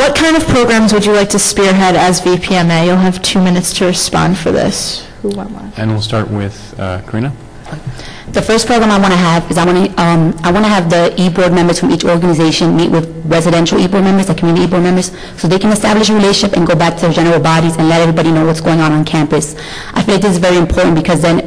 What kind of programs would you like to spearhead as VPMA? You'll have 2 minutes to respond for this. Who went last? And we'll start with Karina. The first program I want to have is I want to have the e-board members from each organization meet with residential e-board members, the community e-board members, so they can establish a relationship and go back to their general bodies and let everybody know what's going on campus. I feel like this is very important because then,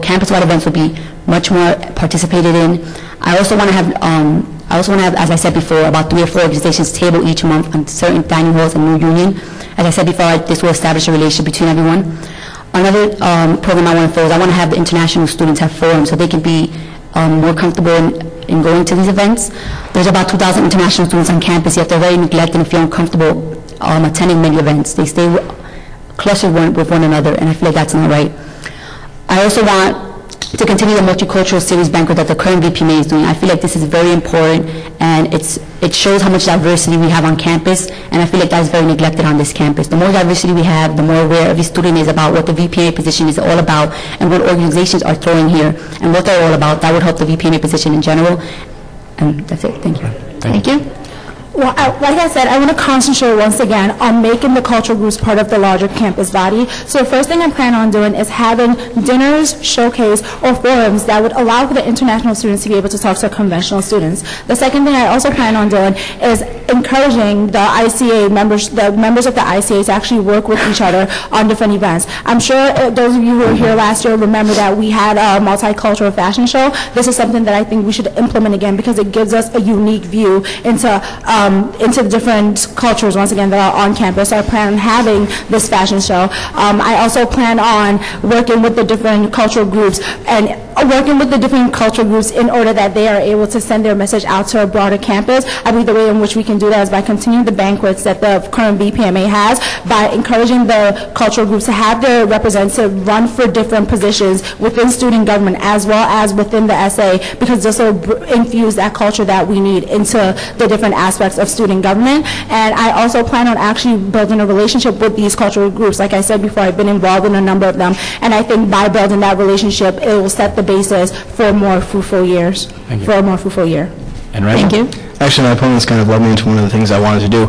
campus-wide events will be much more participated in. I also want to have, as I said before, about 3 or 4 organizations table each month on certain dining halls in New Union. As I said before, this will establish a relationship between everyone. Another program I want to fill is I want to have the international students have forums so they can be more comfortable in going to these events. There's about 2,000 international students on campus, yet they're very neglected and feel uncomfortable attending many events. They stay clustered with one another, and I feel like that's not right. I also want to continue the Multicultural Series banquet that the current VPMA is doing. I feel like this is very important, and it shows how much diversity we have on campus, and I feel like that is very neglected on this campus. The more diversity we have, the more aware every student is about what the VPMA position is all about and what organizations are throwing here and what they're all about. That would help the VPMA position in general. And that's it. Thank you. Thank you. Well, like I said, I want to concentrate once again on making the cultural groups part of the larger campus body. So the first thing I plan on doing is having dinners, showcase, or forums that would allow for the international students to be able to talk to conventional students. The second thing I also plan on doing is encouraging the ICA members, the members of the ICA to actually work with each other on different events. I'm sure those of you who were here last year remember that we had a multicultural fashion show. This is something that I think we should implement again because it gives us a unique view into the different cultures, once again, that are on campus. So I plan on having this fashion show. I also plan on working with the different cultural groups and working with the different cultural groups in order that they are able to send their message out to a broader campus. I believe the way in which we can do that is by continuing the banquets that the current VPMA has, by encouraging the cultural groups to have their representative run for different positions within student government as well as within the SA, because this will infuse that culture that we need into the different aspects of student government. And I also plan on actually building a relationship with these cultural groups. Like I said before, I've been involved in a number of them, and I think by building that relationship, it will set the basis for more fruitful years, for a more fruitful year. And Randal? Thank you. Actually, my opponents kind of led me into one of the things I wanted to do.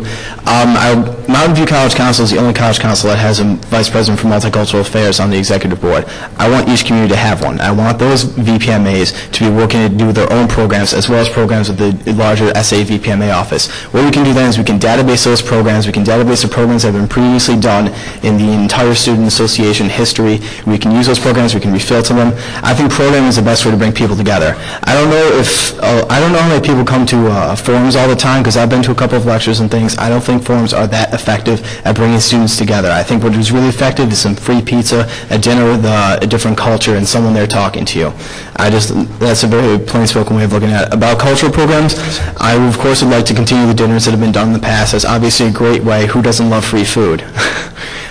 Mountain View College Council is the only college council that has a vice president for multicultural affairs on the executive board. I want each community to have one. I want those VPMAs to be working to do their own programs as well as programs of the larger SA VPMA office. What we can do then is we can database those programs. We can database the programs that have been previously done in the entire student association history. We can use those programs. We can refilter them. I think programming is the best way to bring people together. I don't know how many people come to forums all the time, because I've been to a couple of lectures and things. I don't think forums are that effective at bringing students together. I think what is really effective is some free pizza, a dinner with a different culture, and someone there talking to you. That's a very plain-spoken way of looking at it. About cultural programs, I, of course, would like to continue the dinners that have been done in the past. That's obviously a great way. Who doesn't love free food?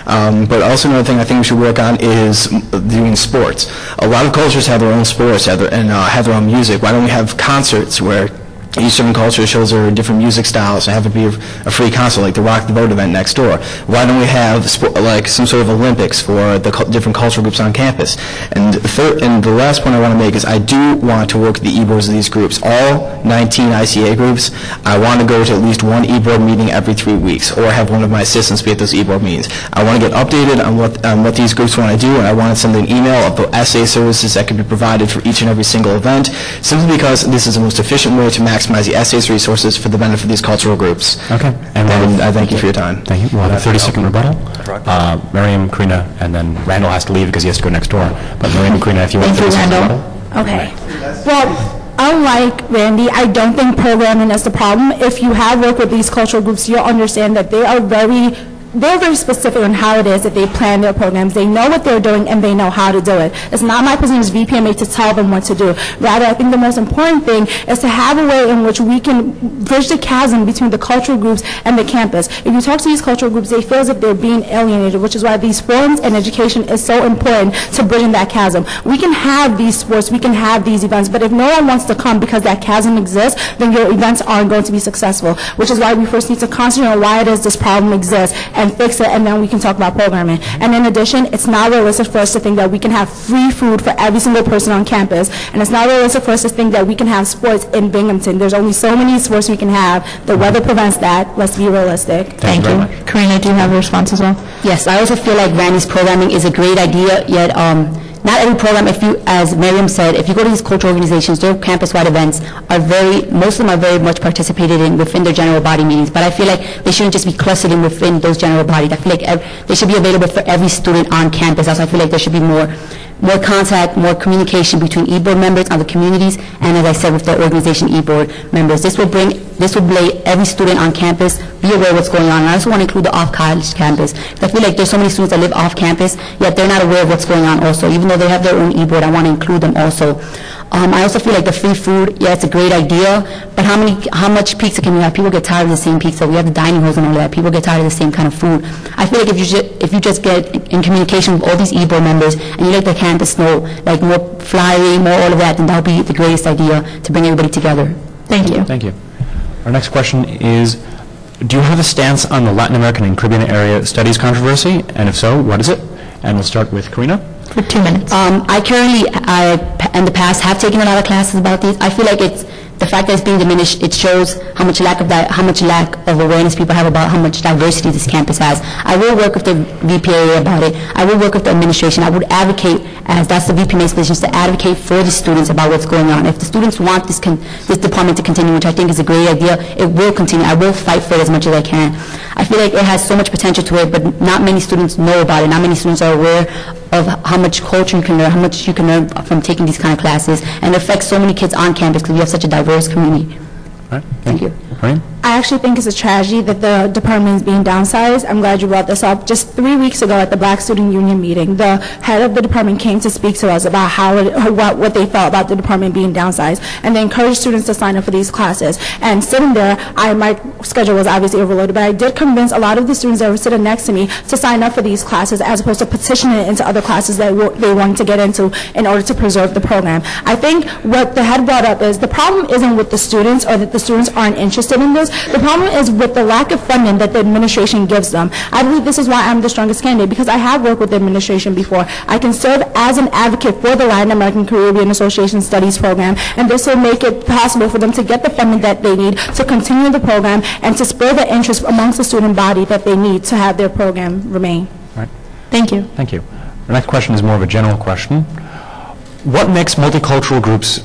But also another thing I think we should work on is doing sports. A lot of cultures have their own sports and have their own music. Why don't we have concerts where each different culture shows their different music styles and have it be a free concert like the Rock the Boat event next door? Why don't we have like some sort of Olympics for the different cultural groups on campus? And the last point I want to make is I do want to work with the e-boards of these groups. All 19 ICA groups, I want to go to at least one e-board meeting every 3 weeks, or have one of my assistants be at those e-board meetings. I want to get updated on what these groups want to do, and I want to send an email of the SA services that can be provided for each and every single event, simply because this is the most efficient way to maximize the SA's resources for the benefit of these cultural groups. Okay. And I thank you for your time. Thank you. We'll have a 30-second rebuttal. Maryam, Karina, and then Randal has to leave because he has to go next door. But Maryam and Karina, if you want to rebuttal. Okay. Well, unlike Randy, I don't think programming is the problem. If you have worked with these cultural groups, you'll understand that they're very specific on how it is that they plan their programs. They know what they're doing and they know how to do it. It's not my position as VPMA to tell them what to do. Rather, I think the most important thing is to have a way in which we can bridge the chasm between the cultural groups and the campus. If you talk to these cultural groups, they feel as if they're being alienated, which is why these forums and education is so important to bridging that chasm. We can have these sports, we can have these events, but if no one wants to come because that chasm exists, then your events aren't going to be successful, which is why we first need to concentrate on why it is this problem exists and fix it, and then we can talk about programming. And in addition, it's not realistic for us to think that we can have free food for every single person on campus, and it's not realistic for us to think that we can have sports in Binghamton. There's only so many sports we can have. The weather prevents that. Let's be realistic. Thank you very much. Karina, do you have a response as well? Yes, I also feel like Randy's programming is a great idea, yet not every program, as Maryam said, if you go to these cultural organizations, their campus-wide events most of them are very much participated in within their general body meetings, but I feel like they shouldn't just be clustered in within those general bodies. I feel like they should be available for every student on campus. Also, I feel like there should be more contact, more communication between e-board members, other communities, and as I said, with the organization e-board members. This will let every student on campus be aware of what's going on. And I also want to include the off-college campus. I feel like there's so many students that live off campus, yet they're not aware of what's going on also. Even though they have their own e-board, I want to include them also. I also feel like the free food, yeah, it's a great idea, but how much pizza can we have? People get tired of the same pizza. We have the dining halls and all that. People get tired of the same kind of food. I feel like if you just get in communication with all these e-board members and you let the campus know, like more flyering, more all of that, then that would be the greatest idea to bring everybody together. Thank you. Thank you. Our next question is, do you have a stance on the Latin American and Caribbean area studies controversy? And if so, what is it? And we'll start with Karina. For 2 minutes. I currently, in the past, have taken a lot of classes about these. I feel like the fact that it's being diminished, it shows how much lack of awareness people have about how much diversity this campus has. I will work with the VPMA about it. I will work with the administration. I would advocate, as that's the VPMA's position, to advocate for the students about what's going on. If the students want this department to continue, which I think is a great idea, it will continue. I will fight for it as much as I can. I feel like it has so much potential to it, but not many students know about it. Not many students are aware of how much culture you can learn, how much you can learn from taking these kind of classes, and it affects so many kids on campus because we have such a diverse community. All right. Thank you. Ryan? I actually think it's a tragedy that the department is being downsized. I'm glad you brought this up. Just 3 weeks ago at the Black Student Union meeting, the head of the department came to speak to us about what they felt about the department being downsized, and they encouraged students to sign up for these classes. And sitting there, my schedule was obviously overloaded, but I did convince a lot of the students that were sitting next to me to sign up for these classes as opposed to petitioning it into other classes that they wanted to get into in order to preserve the program. I think what the head brought up is the problem isn't with the students or that the students aren't interested in this. The problem is with the lack of funding that the administration gives them. I believe this is why I'm the strongest candidate, because I have worked with the administration before. I can serve as an advocate for the Latin American Caribbean Association Studies program, and this will make it possible for them to get the funding that they need to continue the program and to spur the interest amongst the student body that they need to have their program remain. All right. Thank you. Thank you. Our next question is more of a general question. What makes multicultural groups